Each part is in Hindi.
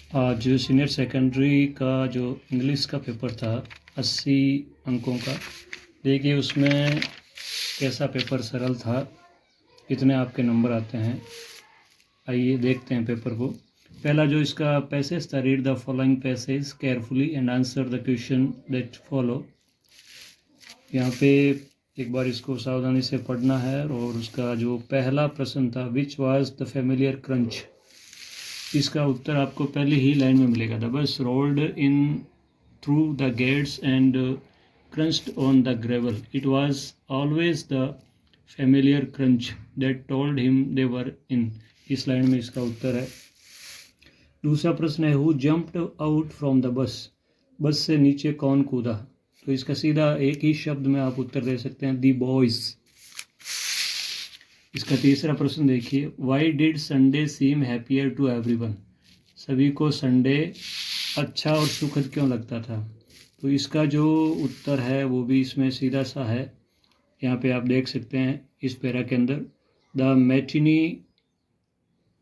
आज सीनियर सेकेंडरी का जो इंग्लिश का पेपर था 80 अंकों का, देखिए उसमें कैसा पेपर सरल था, कितने आपके नंबर आते हैं। आइए देखते हैं पेपर को। पहला जो इसका पैसेज था, read the following passage carefully and answer the question that follow. यहाँ पे एक बार इसको सावधानी से पढ़ना है। और उसका जो पहला प्रश्न था, which was the familiar crunch, इसका उत्तर आपको पहली ही लाइन में मिलेगा। The bus rolled in through the gates and crunched on the gravel, it was always the familiar crunch that told him they were in. इस लाइन में इसका उत्तर है। दूसरा प्रश्न है, who jumped out from the bus, bus से नीचे कौन कूदा। तो इसका सीधा एक ही शब्द में आप उत्तर दे सकते हैं, दी बॉयज। इसका तीसरा प्रश्न देखिए, why did Sunday seem happier to everyone, सभी को संडे अच्छा और सुखद क्यों लगता था। तो इसका जो उत्तर है वो भी इसमें सीधा सा है। यहाँ पे आप देख सकते हैं इस पैरा के अंदर, the matinee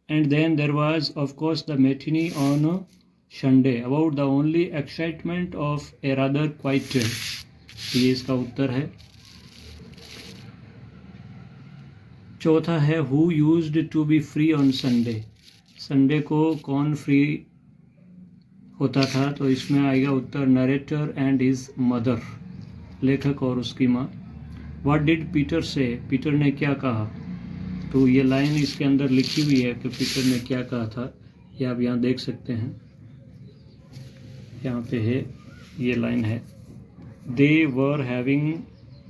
and then there was of course the matinee on Sunday about the only excitement of a rather quiet, ये इसका उत्तर है। चौथा है, who used to be free on Sunday, Sunday को कौन फ्री होता था। तो इसमें आएगा उत्तर, नरेटर एंड हिज मदर, लेखक और उसकी माँ। What did Peter say, Peter ने क्या कहा। तो ये लाइन इसके अंदर लिखी हुई है कि पीटर ने क्या कहा था, ये आप यहाँ देख सकते हैं, यहाँ पे है ये लाइन है, they were having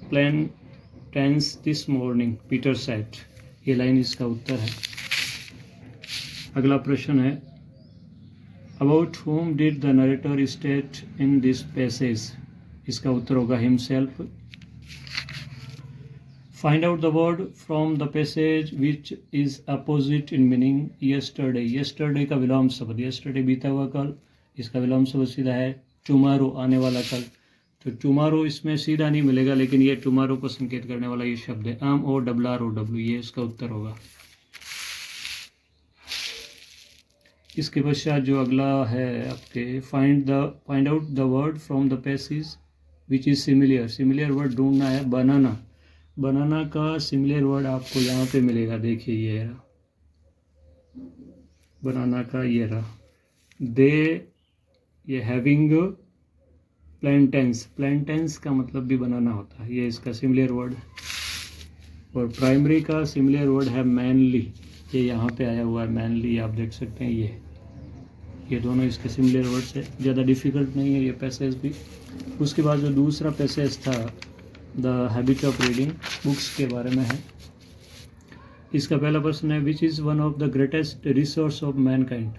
plan tense this morning Peter said, ये लाइन इसका उत्तर है। अगला प्रश्न है, about whom did the narrator state in this passage, इसका उत्तर होगा himself. Find out the word from the passage which is opposite in meaning yesterday, yesterday का विलोम शब्द, यस्टरडे बीता हुआ कल, इसका विलोम शब्द सीधा है टुमारो, आने वाला कल। तो टुमारो इसमें सीधा नहीं मिलेगा, लेकिन ये टुमारो को संकेत करने वाला ये शब्द है, MORROW, ये इसका उत्तर होगा। इसके पश्चात जो अगला है आपके, find out the word from the passage which is similar, similar word ढूंढना है। बनाना, बनाना का सिमिलियर वर्ड आपको यहाँ पे मिलेगा, देखिए ये रहा, बनाना का ये रहा, दे, ये हैविंग प्लेंटेंस, प्लेंटेंस का मतलब भी बनाना होता है, ये इसका सिमिलियर वर्ड है। और प्राइमरी का सिमिलियर वर्ड है मैनली, ये यहाँ पे आया हुआ है मैनली, आप देख सकते हैं ये दोनों इसके सिमिलियर वर्ड्स है, ज़्यादा डिफिकल्ट नहीं है ये पैसेज भी। उसके बाद जो दूसरा पैसेज था, the habit of reading, books के बारे में है। इसका पहला प्रश्न है, which is one of the greatest resource of Mankind,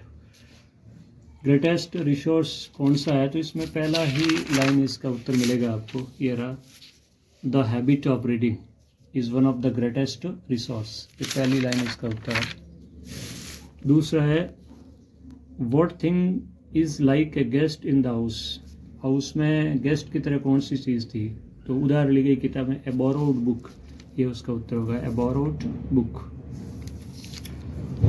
greatest resource कौन सा है। तो इसमें पहला ही लाइन इसका उत्तर मिलेगा आपको, ये रहा, the habit of reading is one of the greatest resource, ये पहली लाइन इसका उत्तर है। दूसरा है, what thing is like a guest in the house, house में गेस्ट की तरह कौन सी चीज़ थी। तो उधार ली गई किताब में, ए बोरोड बुक, ये उसका उत्तर होगा, a borrowed book.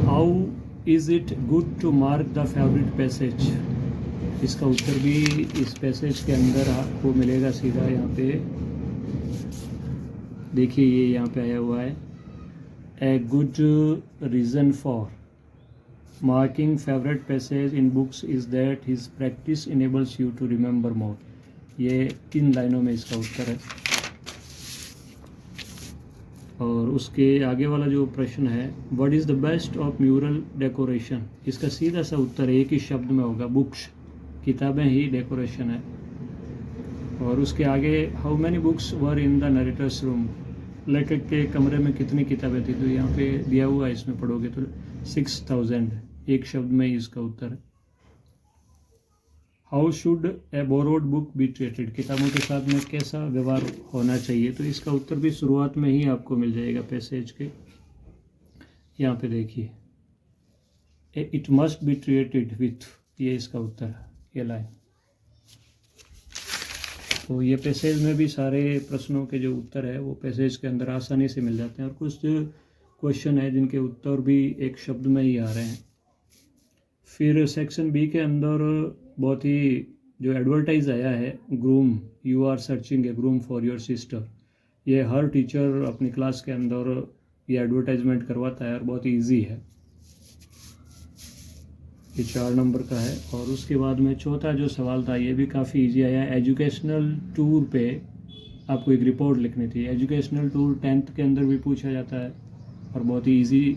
How is it good to mark the favourite passage, इसका उत्तर भी इस पैसेज के अंदर आपको मिलेगा सीधा, यहाँ पे देखिए ये यहाँ पे आया हुआ है, a good reason for marking favourite passage in books is that his practice enables you to remember more, ये 3 लाइनों में इसका उत्तर है। और उसके आगे वाला जो प्रश्न है, what is the best of mural decoration, इसका सीधा सा उत्तर एक ही शब्द में होगा, बुक्स, किताबें ही डेकोरेशन है। और उसके आगे, how many books were in the narrator's room, लेखक के कमरे में कितनी किताबें थी। तो यहाँ पे दिया हुआ है, इसमें पढ़ोगे तो 6000, एक शब्द में ही इसका उत्तर है। How should A borrowed book be treated, किताबों के साथ में कैसा व्यवहार होना चाहिए। तो इसका उत्तर भी शुरुआत में ही आपको मिल जाएगा पैसेज के, यहाँ पे देखिए, it must be treated with, ये इसका उत्तर है, ये लाइन। तो ये पैसेज में भी सारे प्रश्नों के जो उत्तर है वो पैसेज के अंदर आसानी से मिल जाते हैं। और कुछ क्वेश्चन है जिनके उत्तर भी एक शब्द में ही आ रहे हैं। फिर सेक्शन बी के अंदर बहुत ही जो एडवर्टाइज आया है, groom, you are searching a groom for your sister, ये हर टीचर अपनी क्लास के अंदर ये एडवर्टाइजमेंट करवाता है और बहुत ईजी है। ये 4 नंबर का है। और उसके बाद में चौथा जो सवाल था ये भी काफ़ी इजी आया। एजुकेशनल टूर पे आपको एक रिपोर्ट लिखनी थी। एजुकेशनल टूर 10th के अंदर भी पूछा जाता है और बहुत ही इजी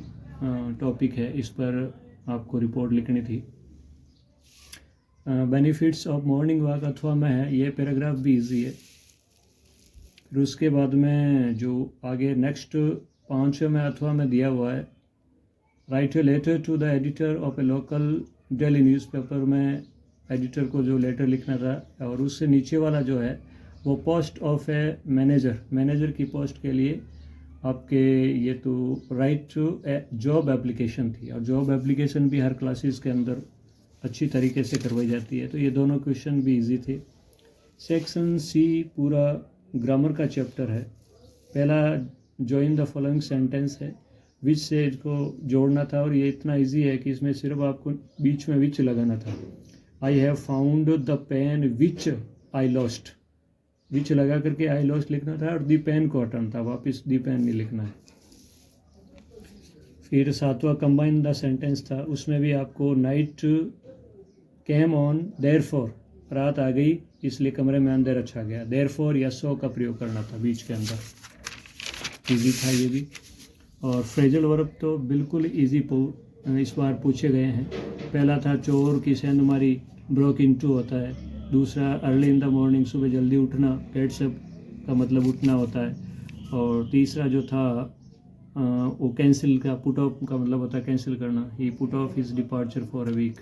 टॉपिक है, इस पर आपको रिपोर्ट लिखनी थी। बेनिफिट्स ऑफ मॉर्निंग वॉक अथवा में है, ये पैराग्राफ भी इजी है। फिर उसके बाद में जो आगे नेक्स्ट 5 में अथवा में दिया हुआ है, write a letter to the editor of a local daily newspaper में एडिटर को जो लेटर लिखना था। और उससे नीचे वाला जो है वो पोस्ट ऑफ ए मैनेजर की पोस्ट के लिए आपके ये तो write to a job application थी। और जॉब एप्लीकेशन भी हर क्लासेस के अंदर अच्छी तरीके से करवाई जाती है, तो ये दोनों क्वेश्चन भी इजी थे। सेक्शन सी पूरा ग्रामर का चैप्टर है। पहला जॉइन द फॉलोइंग सेंटेंस है, विच से इसको जोड़ना था और ये इतना इजी है कि इसमें सिर्फ आपको बीच में विच लगाना था। I have found the pen which I lost, which लगा करके आई लॉस्ट लिखना था और दी पेन को हटाना था, वापस दी पेन नहीं लिखना है। फिर 7वां कंबाइन द सेंटेंस था, उसमें भी आपको नाइट केम ऑन देयरफॉर, रात आ गई इसलिए कमरे में अंदर अच्छा गया, देयरफॉर या सो का प्रयोग करना था बीच के अंदर। इजी था ये भी। और फ्रेजल वर्ब तो बिल्कुल इजी इस बार पूछे गए हैं। पहला था चोर की सेंध मारी, ब्रोक इनटू होता है। दूसरा अर्ली इन द मॉर्निंग, सुबह जल्दी उठना, गेट्स अप का मतलब उठना होता है। और तीसरा जो था वो कैंसिल का, पुट ऑफ का मतलब होता है कैंसिल करना, he put off his departure for a week.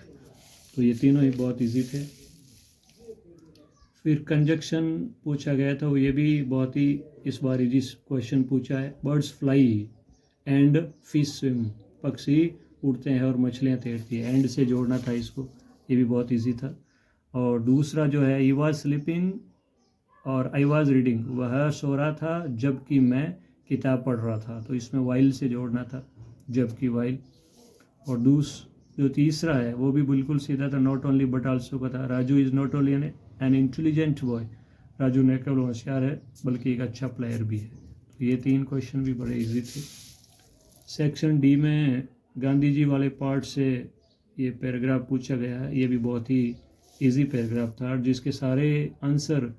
तो ये तीनों ही बहुत इजी थे। फिर कंजक्शन पूछा गया था, वो ये भी बहुत ही इस बार इजी क्वेश्चन पूछा है। Birds fly and fish swim, पक्षी उड़ते हैं और मछलियाँ तैरती है, एंड से जोड़ना था इसको, ये भी बहुत इजी था। और दूसरा जो है ही वाज स्लीपिंग और आई वाज रीडिंग, वह सो रहा था जबकि मैं किताब पढ़ रहा था, तो इसमें वाइल से जोड़ना था, जबकि वाइल। और जो तीसरा है वो भी बिल्कुल सीधा था, नॉट ओनली बट आल्सो का था। Raju is not only an intelligent boy, Raju न केवल होशियार है बल्कि एक अच्छा प्लेयर भी है। तो ये 3 क्वेश्चन भी बड़े इजी थे। सेक्शन डी में गांधी जी वाले पार्ट से ये पैराग्राफ पूछा गया है, ये भी बहुत ही इजी पैराग्राफ था जिसके सारे आंसर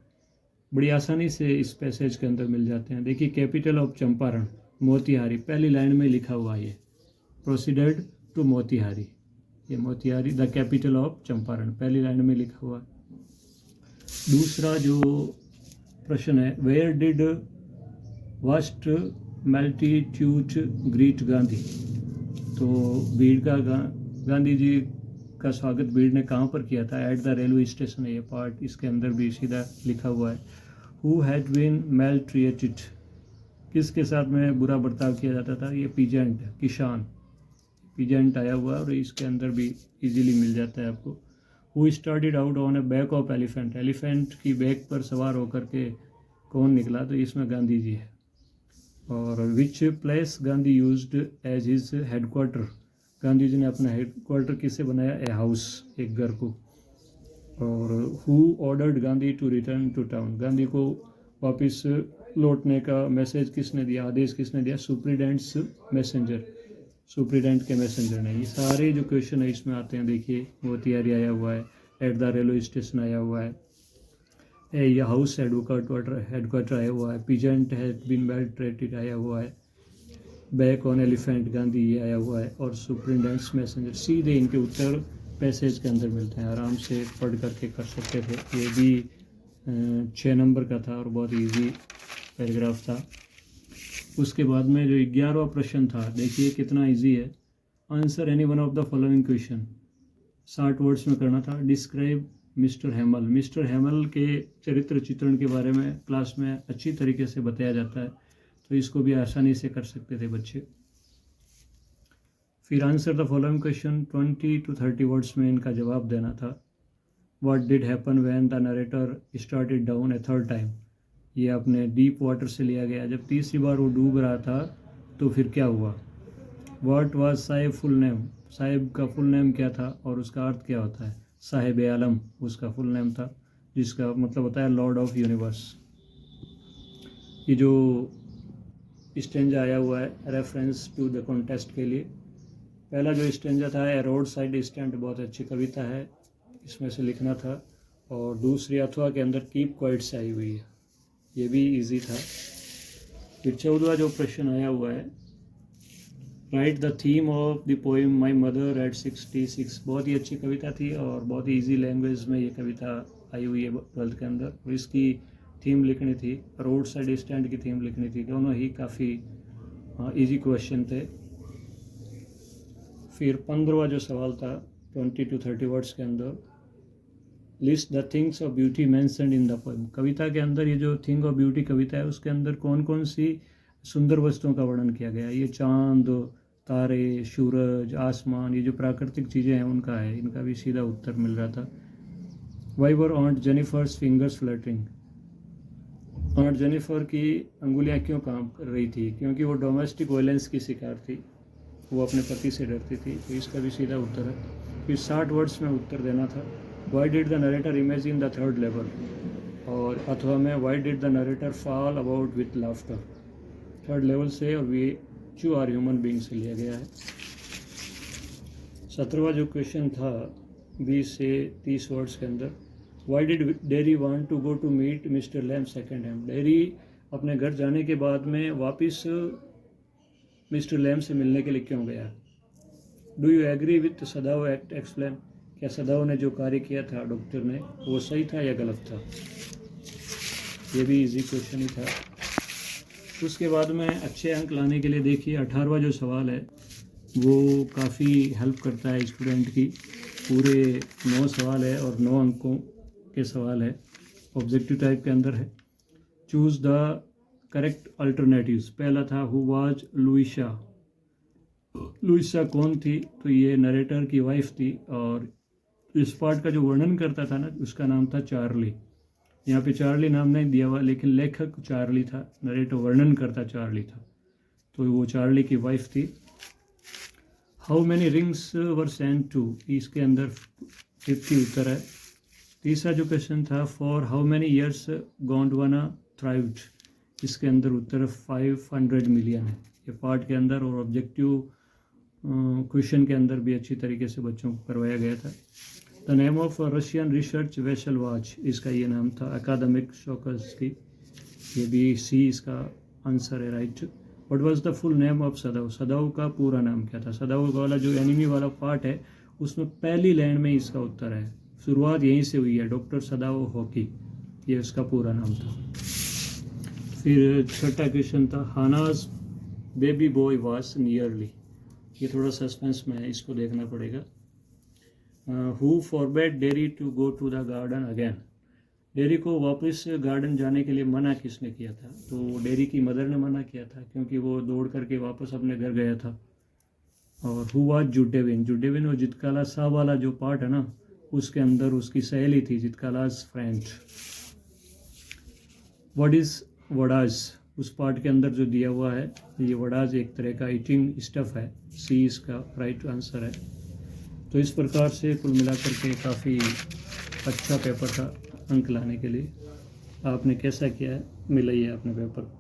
बड़ी आसानी से इस पैसेज के अंदर मिल जाते हैं। देखिए, कैपिटल ऑफ चंपारण मोतिहारी, पहली लाइन में लिखा हुआ है, ये प्रोसीडेड टू मोतिहारी, ये Motihari the capital of Champaran पहली लाइन में लिखा हुआ है। दूसरा जो प्रश्न है, where did vast multitude greet Gandhi, तो भीड़ का गांधी जी का स्वागत भीड़ ने कहाँ पर किया था, एट द रेलवे स्टेशन है ये पार्ट, इसके अंदर भी सीधा लिखा हुआ है। Who had been maltreated, किसके साथ में बुरा बर्ताव किया जाता था, ये पीजेंट, किसान, पीजेंट आया हुआ है और इसके अंदर भी इजीली मिल जाता है आपको। Who started out on A back of elephant, elephant की बैक पर सवार होकर के कौन निकला, तो इसमें गांधी जी है। और which place Gandhi used as his headquarter, Gandhi ji ने अपना हेडक्वार्टर किससे बनाया, ए हाउस, एक घर को। और who ordered Gandhi to return to town, Gandhi को वापस लौटने का मैसेज किसने दिया, आदेश किसने दिया, सुप्रीडेंट्स मैसेंजर, सुप्रीडेंट के मैसेंजर ने। ये सारे जो क्वेश्चन है इसमें आते हैं। देखिए, मोतिहारी आया हुआ है, एट द रेलवे स्टेशन आया हुआ है, ये हाउस हेडक्वार्टर आया हुआ है, peasant had been well treated आया हुआ है, बैक ऑन एलिफेंट गांधी ये आया हुआ है, और सुप्रिटेंडेंट्स मैसेंजर। सीधे इनके उत्तर पैसेज के अंदर मिलते हैं, आराम से पढ़ करके कर सकते थे। ये भी 6 नंबर का था और बहुत इजी पैराग्राफ था। उसके बाद में जो 11वां प्रश्न था, देखिए कितना इजी है। Answer any one of the following question, 60 words में करना था। Describe mister Hemal, mister Hemal के चरित्र चित्रण के बारे में क्लास में अच्छी तरीके से बताया जाता है, तो इसको भी आसानी से कर सकते थे बच्चे। फिर answer the following question, 20 to 30 words में इनका जवाब देना था। What did happen when the narrator started down A third time, ये अपने डीप वाटर से लिया गया, जब तीसरी बार वो डूब रहा था तो फिर क्या हुआ। What was Sahib full name, Sahib का फुल नेम क्या था और उसका अर्थ क्या होता है। साहिब आलम उसका फुल नेम था, जिसका मतलब होता है लॉर्ड ऑफ यूनिवर्स। ये जो स्टेंजा आया हुआ है रेफरेंस टू द कॉन्टेस्ट के लिए, पहला जो स्टेंजा था ए रोड साइड स्टैंड, बहुत अच्छी कविता है, इसमें से लिखना था। और दूसरी अथवा के अंदर कीप क्वाइट से आई हुई है, ये भी इजी था। फिर 14वां जो प्रश्न आया हुआ है, right the theme of the poem my mother eight 66, बहुत ही अच्छी कविता थी और बहुत ही ईजी लैंग्वेज में ये कविता आई हुई है 12th के अंदर। और इसकी थीम लिखनी थी, रोड साइड स्टैंड की थीम लिखनी थी। दोनों ही काफ़ी इजी क्वेश्चन थे। फिर 15वां जो सवाल था 20 to 30 वर्ड्स के अंदर, list the things of beauty mentioned in the poem. कविता के अंदर ये जो थिंग ऑफ ब्यूटी कविता है उसके अंदर कौन कौन सी सुंदर वस्तुओं का वर्णन किया गया है। ये चांद, तारे, सूरज, आसमान, ये जो प्राकृतिक चीज़ें हैं उनका है। इनका भी सीधा उत्तर मिल रहा था। Why were ऑन्ट Jennifer's fingers fluttering, ऑन्ट Jennifer की अंगुलियाँ क्यों काम कर रही थी, क्योंकि वो डोमेस्टिक वायलेंस की शिकार थी, वो अपने पति से डरती थी। तो इसका भी सीधा उत्तर है। फिर 60 वर्ड्स में उत्तर देना था। Why did the narrator imagine the third level, और अथवा में why did the narrator fall about with laughter, third level से और वी चू आर ह्यूमन बीइंग से लिया गया है। 17वां जो क्वेश्चन था 20 से 30 वर्ड्स के अंदर, why did Derry want to go to meet Mr Lamb second ham, Derry अपने घर जाने के बाद में वापस मिस्टर लैम से मिलने के लिए क्यों गया। Do you agree with Sadao act explain, क्या सदाव ने जो कार्य किया था डॉक्टर ने वो सही था या गलत था। ये भी इजी क्वेश्चन ही था। उसके बाद में अच्छे अंक लाने के लिए देखिए 18वां जो सवाल है वो काफ़ी हेल्प करता है स्टूडेंट की। पूरे 9 सवाल है और 9 अंकों के सवाल है, ऑब्जेक्टिव टाइप के अंदर है। Choose the correct alternatives. पहला था हु वाज लुइसा, लुइसा कौन थी, तो ये नरेटर की वाइफ थी। और इस पार्ट का जो वर्णन करता था ना उसका नाम था चार्ली। यहाँ पे चार्ली नाम नहीं दिया हुआ लेकिन लेखक चार्ली था, नरेटर वर्णन करता चार्ली था, तो वो चार्ली की वाइफ थी। How many rings were sent to, इसके अंदर 50 उत्तर है। तीसरा जो क्वेश्चन था for how many years Gondwana thrived, इसके अंदर उत्तर 500 मिलियन है ये पार्ट के अंदर। और ऑब्जेक्टिव क्वेश्चन के अंदर भी अच्छी तरीके से बच्चों को करवाया गया था। The name of Russian research vessel watch, इसका ये नाम था अकादमिक शोकस्की, ये भी सी इसका आंसर है right. What was the full name of सदाव, सदाव का पूरा नाम क्या था। सदाव वाला जो एनिमी वाला पार्ट है उसमें पहली लाइन में इसका उत्तर है, शुरुआत यहीं से हुई है, डॉक्टर सदाव हॉकी, ये उसका पूरा नाम था। फिर छठा क्वेश्चन था Hana's baby boy was nearly, ये थोड़ा सस्पेंस में है, इसको देखना पड़ेगा। Who forbade Derry to go to the garden again, Derry को वापस गार्डन जाने के लिए मना किसने किया था, तो डेरी की मदर ने मना किया था क्योंकि वो दौड़ करके वापस अपने घर गया था। और हु वाज जुडेविन, जुडेविन और जितकाला सा वाला जो पार्ट है ना उसके अंदर उसकी सहेली थी जितकालास फ्रेंड। व्हाट इज वडाज, उस पार्ट के अंदर जो दिया हुआ है ये वडाज एक तरह का ईटिंग स्टफ है, सी इसका राइट आंसर है। तो इस प्रकार से कुल मिलाकर के काफ़ी अच्छा पेपर था अंक लाने के लिए। आपने कैसा किया है, मिलाइए अपने पेपर।